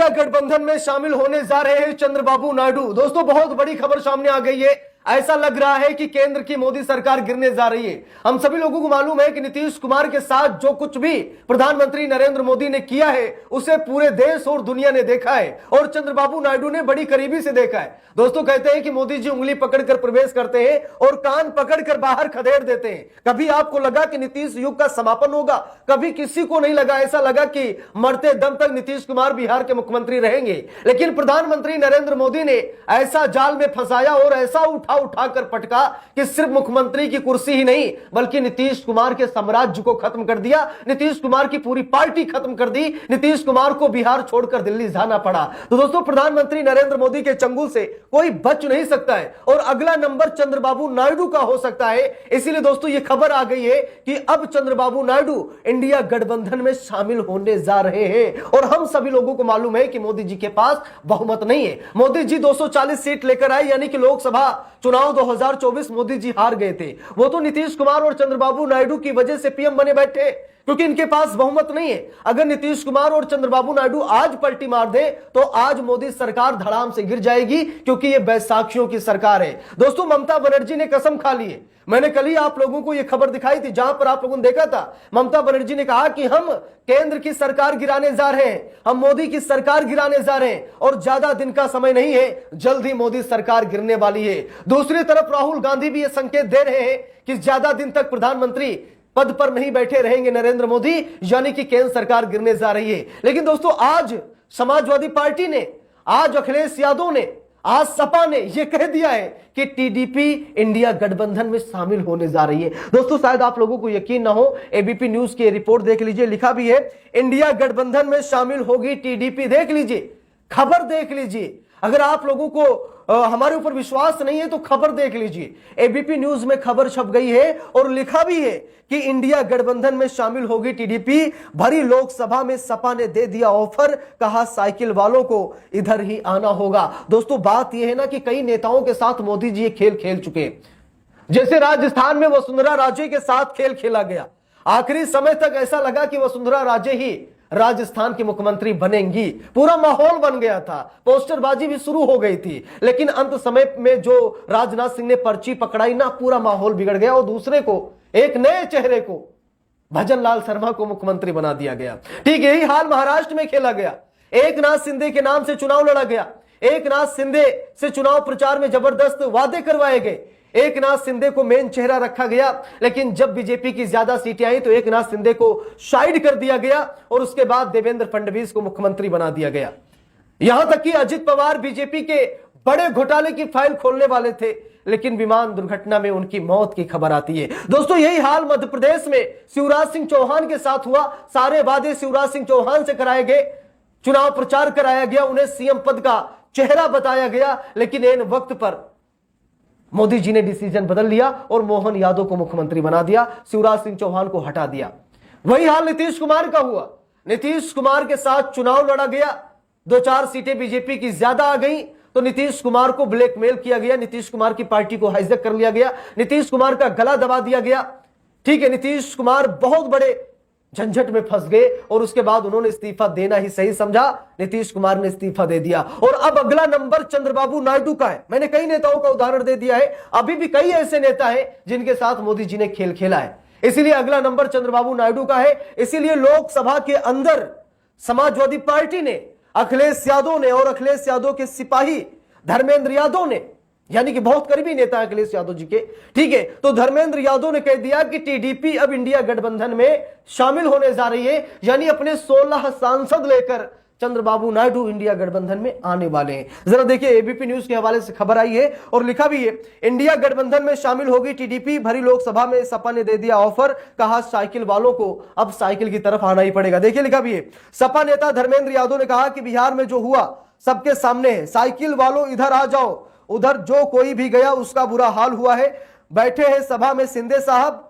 India गठबंधन में शामिल होने जा रहे हैं चंद्रबाबू नायडू। दोस्तों बहुत बड़ी खबर सामने आ गई है। ऐसा लग रहा है कि केंद्र की मोदी सरकार गिरने जा रही है। हम सभी लोगों को मालूम है कि नीतीश कुमार के साथ जो कुछ भी प्रधानमंत्री नरेंद्र मोदी ने किया है उसे पूरे देश और दुनिया ने देखा है और चंद्रबाबू नायडू ने बड़ी करीबी से देखा है। दोस्तों कहते हैं कि मोदी जी उंगली पकड़कर प्रवेश करते हैं और कान पकड़कर बाहर खदेड़ देते हैं। कभी आपको लगा कि नीतीश युग का समापन होगा, कभी किसी को नहीं लगा। ऐसा लगा कि मरते दम तक नीतीश कुमार बिहार के मुख्यमंत्री रहेंगे, लेकिन प्रधानमंत्री नरेंद्र मोदी ने ऐसा जाल में फंसाया और ऐसा उठाकर पटका कि सिर्फ मुख्यमंत्री की कुर्सी ही नहीं बल्कि नीतीश कुमार के साम्राज्य को खत्म कर दिया, नीतीश कुमार की पूरी पार्टी खत्म कर दी। नीतीश कुमार को बिहार छोड़कर दिल्ली जाना पड़ा। तो दोस्तों प्रधानमंत्री नरेंद्र मोदी के चंगुल से कोई बच नहीं सकता है और अगला नंबर चंद्रबाबू नायडू का हो सकता है। इसीलिए दोस्तों यह खबर आ गई है कि अब चंद्रबाबू नायडू इंडिया गठबंधन में शामिल होने जा रहे हैं और हम सभी लोगों को मालूम है कि मोदी जी के पास बहुमत नहीं है। मोदी जी 240 सीट लेकर आए, यानी कि लोकसभा चुनाव 2024 मोदी जी हार गए थे। वो तो नीतीश कुमार और चंद्रबाबू नायडू की वजह से पीएम बने बैठे क्योंकि इनके पास बहुमत नहीं है। अगर नीतीश कुमार और चंद्रबाबू नायडू आज पलटी मार दे तो आज मोदी सरकार धड़ाम से गिर जाएगी क्योंकि ये बैसाखियों की सरकार है। दोस्तों ममता बनर्जी ने कसम खा ली है। मैंने कल ही आप लोगों को यह खबर दिखाई थी जहां पर आप लोगों ने देखा था ममता बनर्जी ने कहा कि हम केंद्र की सरकार गिराने जा रहे हैं, हम मोदी की सरकार गिराने जा रहे हैं और ज्यादा दिन का समय नहीं है, जल्द ही मोदी सरकार गिरने वाली है। दूसरी तरफ राहुल गांधी भी यह संकेत दे रहे हैं कि ज्यादा दिन तक प्रधानमंत्री पद पर नहीं बैठे रहेंगे नरेंद्र मोदी, यानी कि केंद्र सरकार गिरने जा रही है। लेकिन दोस्तों आज समाजवादी पार्टी ने, आज अखिलेश यादव ने, आज सपा ने यह कह दिया है कि टीडीपी इंडिया गठबंधन में शामिल होने जा रही है। दोस्तों शायद आप लोगों को यकीन ना हो, एबीपी न्यूज की रिपोर्ट देख लीजिए, लिखा भी है इंडिया गठबंधन में शामिल होगी टीडीपी। देख लीजिए, खबर देख लीजिए। अगर आप लोगों को हमारे ऊपर विश्वास नहीं है तो खबर देख लीजिए। एबीपी न्यूज में खबर छप गई है और लिखा भी है कि इंडिया गठबंधन में शामिल होगी टीडीपी। भरी लोकसभा में सपा ने दे दिया ऑफर, कहा साइकिल वालों को इधर ही आना होगा। दोस्तों बात यह है ना कि कई नेताओं के साथ मोदी जी ये खेल खेल चुके हैं। जैसे राजस्थान में वसुंधरा राजे के साथ खेल खेला गया, आखिरी समय तक ऐसा लगा कि वसुंधरा राजे ही राजस्थान की मुख्यमंत्री बनेंगी, पूरा माहौल बन गया था, पोस्टरबाजी भी शुरू हो गई थी। लेकिन अंत समय में जो राजनाथ सिंह ने पर्ची पकड़ाई ना, पूरा माहौल बिगड़ गया और दूसरे को, एक नए चेहरे को, भजन लाल शर्मा को मुख्यमंत्री बना दिया गया। ठीक यही हाल महाराष्ट्र में खेला गया। एकनाथ शिंदे के नाम से चुनाव लड़ा गया, एकनाथ शिंदे से चुनाव प्रचार में जबरदस्त वादे करवाए गए, एकनाथ शिंदे को मेन चेहरा रखा गया। लेकिन जब बीजेपी की ज्यादा सीटें आई तो एकनाथ शिंदे को साइड कर दिया गया और उसके बाद देवेंद्र फडणवीस को मुख्यमंत्री बना दिया गया। यहां तक कि अजित पवार बीजेपी के बड़े घोटाले की फाइल खोलने वाले थे, लेकिन विमान दुर्घटना में उनकी मौत की खबर आती है। दोस्तों यही हाल मध्य प्रदेश में शिवराज सिंह चौहान के साथ हुआ। सारे वादे शिवराज सिंह चौहान से कराए गए, चुनाव प्रचार कराया गया, उन्हें सीएम पद का चेहरा बताया गया, लेकिन इन वक्त पर मोदी जी ने डिसीजन बदल लिया और मोहन यादव को मुख्यमंत्री बना दिया, शिवराज सिंह चौहान को हटा दिया। वही हाल नीतीश कुमार का हुआ। नीतीश कुमार के साथ चुनाव लड़ा गया, 2-4 सीटें बीजेपी की ज्यादा आ गई तो नीतीश कुमार को ब्लैकमेल किया गया, नीतीश कुमार की पार्टी को हाईजैक कर लिया गया, नीतीश कुमार का गला दबा दिया गया। ठीक है, नीतीश कुमार बहुत बड़े झंझट में फंस गए और उसके बाद उन्होंने इस्तीफा देना ही सही समझा। नीतीश कुमार ने इस्तीफा दे दिया और अब अगला नंबर चंद्रबाबू नायडू का है। मैंने कई नेताओं का उदाहरण दे दिया है, अभी भी कई ऐसे नेता हैं जिनके साथ मोदी जी ने खेल खेला है, इसीलिए अगला नंबर चंद्रबाबू नायडू का है। इसीलिए लोकसभा के अंदर समाजवादी पार्टी ने, अखिलेश यादव ने और अखिलेश यादव के सिपाही धर्मेंद्र यादव ने, यानी कि बहुत करीबी नेता है अखिलेश यादव जी के, ठीक है, तो धर्मेंद्र यादव ने कह दिया कि टीडीपी अब इंडिया गठबंधन में शामिल होने जा रही है, यानी अपने 16 सांसद लेकर चंद्रबाबू नायडू इंडिया गठबंधन में आने वाले हैं। जरा देखिए, एबीपी न्यूज के हवाले से खबर आई है और लिखा भी है इंडिया गठबंधन में शामिल होगी टीडीपी। भरी लोकसभा में सपा ने दे दिया ऑफर, कहा साइकिल वालों को अब साइकिल की तरफ आना ही पड़ेगा। देखिए लिखा भी है, सपा नेता धर्मेंद्र यादव ने कहा कि बिहार में जो हुआ सबके सामने है, साइकिल वालों इधर आ जाओ, उधर जो कोई भी गया उसका बुरा हाल हुआ है। बैठे हैं सभा में शिंदे साहब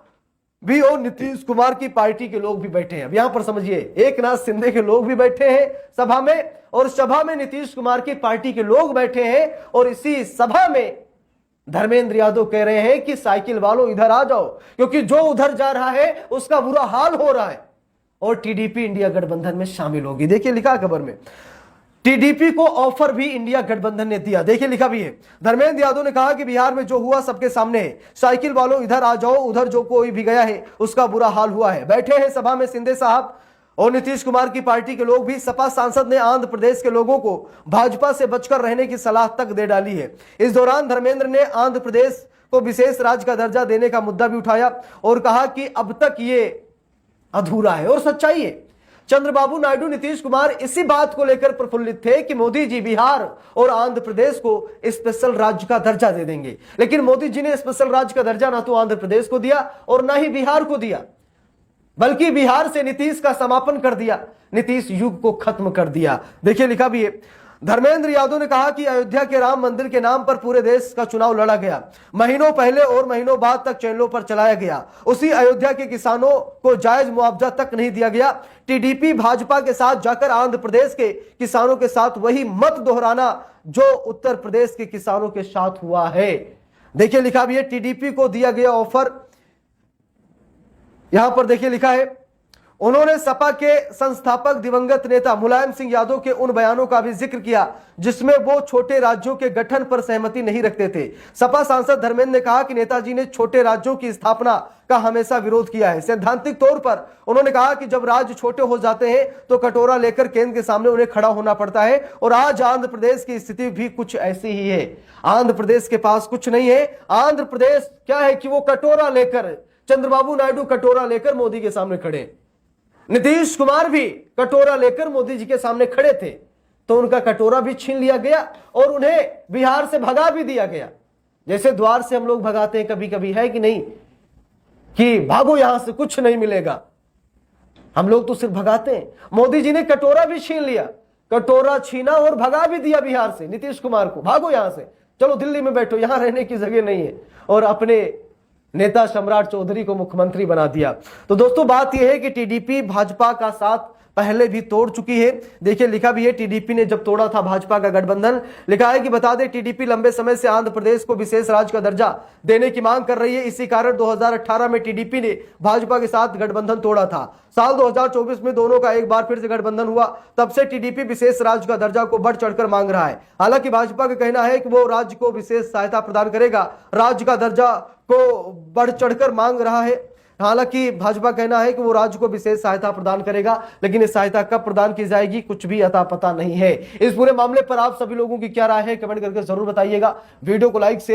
भी और नीतीश कुमार की पार्टी के लोग भी बैठे हैं। अब यहां पर समझिए, एकनाथ शिंदे के लोग भी बैठे हैं सभा में और सभा में नीतीश कुमार की पार्टी के लोग बैठे हैं और इसी सभा में धर्मेंद्र यादव कह रहे हैं कि साइकिल वालों इधर आ जाओ, क्योंकि जो उधर जा रहा है उसका बुरा हाल हो रहा है और टीडीपी इंडिया गठबंधन में शामिल होगी। देखिए लिखा खबर में, टीडीपी को ऑफर भी इंडिया गठबंधन ने दिया। देखिए लिखा भी है, धर्मेंद्र यादव ने कहा कि बिहार में जो हुआ सबके सामने है। साइकिल वालों इधर आ जाओ, उधर जो कोई भी गया है उसका बुरा हाल हुआ है। बैठे हैं सभा में शिंदे साहब और नीतीश कुमार की पार्टी के लोग भी। सपा सांसद ने आंध्र प्रदेश के लोगों को भाजपा से बचकर रहने की सलाह तक दे डाली है। इस दौरान धर्मेंद्र ने आंध्र प्रदेश को विशेष राज्य का दर्जा देने का मुद्दा भी उठाया और कहा कि अब तक ये अधूरा है और सच्चाई है। चंद्रबाबू नायडू नीतीश कुमार इसी बात को लेकर प्रफुल्लित थे कि मोदी जी बिहार और आंध्र प्रदेश को स्पेशल राज्य का दर्जा दे देंगे, लेकिन मोदी जी ने स्पेशल राज्य का दर्जा ना तो आंध्र प्रदेश को दिया और ना ही बिहार को दिया, बल्कि बिहार से नीतीश का समापन कर दिया, नीतीश युग को खत्म कर दिया। देखिए लिखा भी है, धर्मेंद्र यादव ने कहा कि अयोध्या के राम मंदिर के नाम पर पूरे देश का चुनाव लड़ा गया। महीनों पहले और महीनों बाद तक चैनलों पर चलाया गया। उसी अयोध्या के किसानों को जायज मुआवजा तक नहीं दिया गया। टीडीपी भाजपा के साथ जाकर आंध्र प्रदेश के किसानों के साथ वही मत दोहराना जो उत्तर प्रदेश के किसानों के साथ हुआ है। देखिए लिखा भी है, टीडीपी को दिया गया ऑफर। यहां पर देखिए लिखा है, उन्होंने सपा के संस्थापक दिवंगत नेता मुलायम सिंह यादव के उन बयानों का भी जिक्र किया जिसमें वो छोटे राज्यों के गठन पर सहमति नहीं रखते थे। सपा सांसद धर्मेंद्र ने कहा कि नेताजी ने छोटे राज्यों की स्थापना का हमेशा विरोध किया है। सैद्धांतिक तौर पर उन्होंने कहा कि जब राज्य छोटे हो जाते हैं तो कटोरा लेकर केंद्र के सामने उन्हें खड़ा होना पड़ता है, और आज आंध्र प्रदेश की स्थिति भी कुछ ऐसी ही है। आंध्र प्रदेश के पास कुछ नहीं है। आंध्र प्रदेश क्या है कि वो कटोरा लेकर, चंद्रबाबू नायडू कटोरा लेकर मोदी के सामने खड़े, नीतीश कुमार भी कटोरा लेकर मोदी जी के सामने खड़े थे, तो उनका कटोरा भी छीन लिया गया और उन्हें बिहार से भगा भी दिया गया। जैसे द्वार से हम लोग भगाते हैं कभी कभी, है कि नहीं, कि भागो यहां से कुछ नहीं मिलेगा, हम लोग तो सिर्फ भगाते हैं। मोदी जी ने कटोरा भी छीन लिया, कटोरा छीना और भगा भी दिया बिहार से नीतीश कुमार को, भागो यहां से, चलो दिल्ली में बैठो, यहां रहने की जगह नहीं है, और अपने नेता सम्राट चौधरी को मुख्यमंत्री बना दिया। तो दोस्तों बात यह है कि टीडीपी भाजपा का साथ पहले भी तोड़ चुकी है। देखिए लिखा भी है, टीडीपी ने जब तोड़ा था भाजपा का गठबंधन, लिखा है कि बता दें टीडीपी लंबे समय से आंध्र प्रदेश को विशेष राज्य का दर्जा देने की मांग कर रही है। इसी कारण 2018 में टीडीपी ने भाजपा के साथ गठबंधन तोड़ा था। साल 2024 में दोनों का एक बार फिर से गठबंधन हुआ। तब से टीडीपी विशेष राज्य का दर्जा को बढ़ चढ़कर मांग रहा है। हालांकि भाजपा का कहना है कि वो राज्य को विशेष सहायता प्रदान करेगा, राज्य का दर्जा को बढ़ चढ़कर मांग रहा है। हालांकि भाजपा कहना है कि वो राज्य को विशेष सहायता प्रदान करेगा, लेकिन इस सहायता कब प्रदान की जाएगी कुछ भी अता पता नहीं है। इस पूरे मामले पर आप सभी लोगों की क्या राय है कमेंट करके जरूर बताइएगा। वीडियो को लाइक शेयर